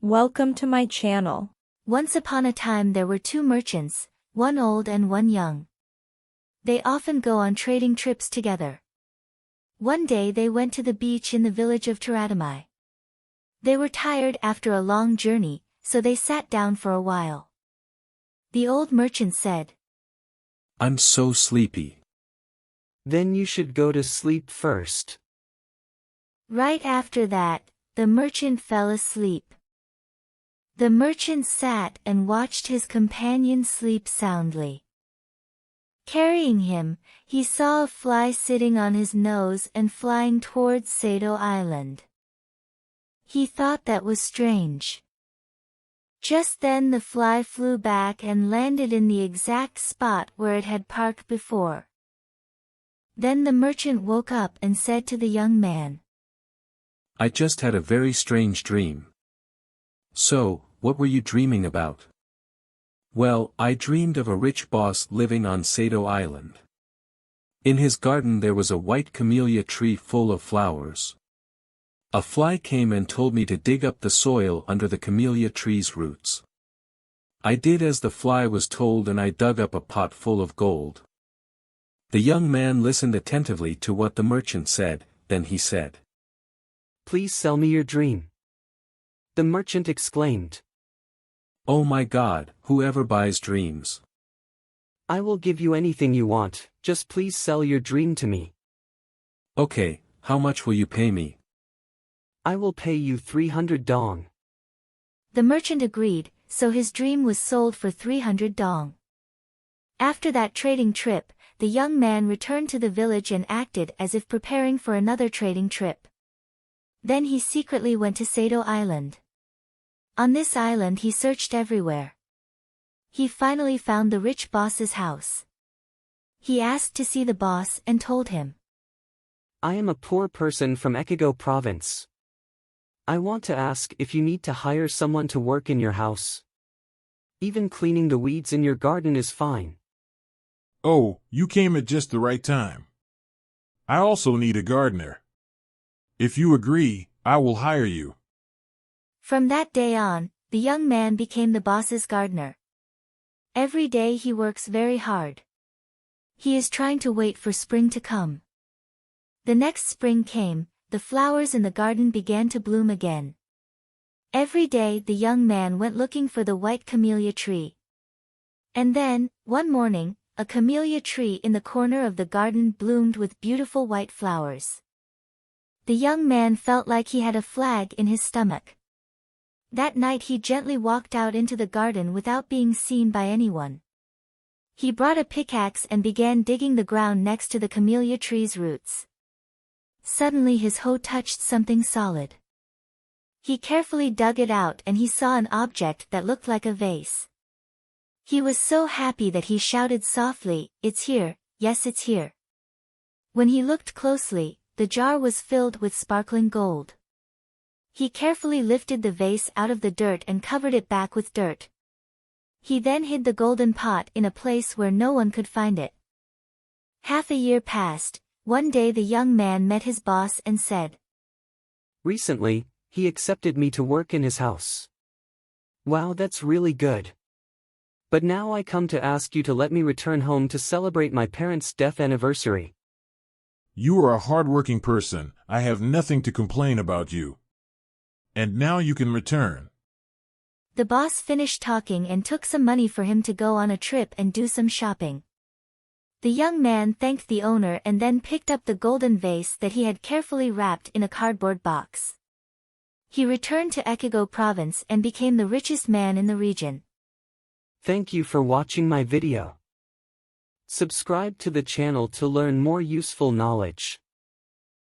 Welcome to my channel. Once upon a time there were two merchants, one old and one young. They often go on trading trips together. One day they went to the beach in the village of Taradamai. They were tired after a long journey, so they sat down for a while. The old merchant said, "I'm so sleepy." "Then you should go to sleep first." Right after that, the merchant fell asleep. The merchant sat and watched his companion sleep soundly. Carrying him, he saw a fly sitting on his nose and flying towards Sado Island. He thought that was strange. Just then the fly flew back and landed in the exact spot where it had parked before. Then the merchant woke up and said to the young man, "I just had a very strange dream." "So, what were you dreaming about?" "Well, I dreamed of a rich boss living on Sado Island. In his garden there was a white camellia tree full of flowers. A fly came and told me to dig up the soil under the camellia tree's roots. I did as the fly was told and I dug up a pot full of gold." The young man listened attentively to what the merchant said, then he said, "Please sell me your dream." The merchant exclaimed, "Oh my God, whoever buys dreams?" "I will give you anything you want, just please sell your dream to me." "Okay, how much will you pay me?" "I will pay you 300 dong." The merchant agreed, so his dream was sold for 300 dong. After that trading trip, the young man returned to the village and acted as if preparing for another trading trip. Then he secretly went to Sado Island. On this island he searched everywhere. He finally found the rich boss's house. He asked to see the boss and told him, "I am a poor person from Ekigo province. I want to ask if you need to hire someone to work in your house. Even cleaning the weeds in your garden is fine." "Oh, you came at just the right time. I also need a gardener. If you agree, I will hire you." From that day on, the young man became the boss's gardener. Every day he works very hard. He is trying to wait for spring to come. The next spring came, the flowers in the garden began to bloom again. Every day the young man went looking for the white camellia tree. And then, one morning, a camellia tree in the corner of the garden bloomed with beautiful white flowers. The young man felt like he had a flag in his stomach. That night he gently walked out into the garden without being seen by anyone. He brought a pickaxe and began digging the ground next to the camellia tree's roots. Suddenly his hoe touched something solid. He carefully dug it out and he saw an object that looked like a vase. He was so happy that he shouted softly, "It's here, yes it's here." When he looked closely, the jar was filled with sparkling gold. He carefully lifted the vase out of the dirt and covered it back with dirt. He then hid the golden pot in a place where no one could find it. Half a year passed. One day the young man met his boss and said, "Recently, he accepted me to work in his house. Wow, that's really good. But now I come to ask you to let me return home to celebrate my parents' death anniversary." You are a hard-working person. I have nothing to complain about you. And now you can return. The boss finished talking and took some money for him to go on a trip and do some shopping. The young man thanked the owner and then picked up the golden vase that he had carefully wrapped in a cardboard box. He returned to Ekigo province and became the richest man in the region. Thank you for watching my video. Subscribe to the channel to learn more useful knowledge.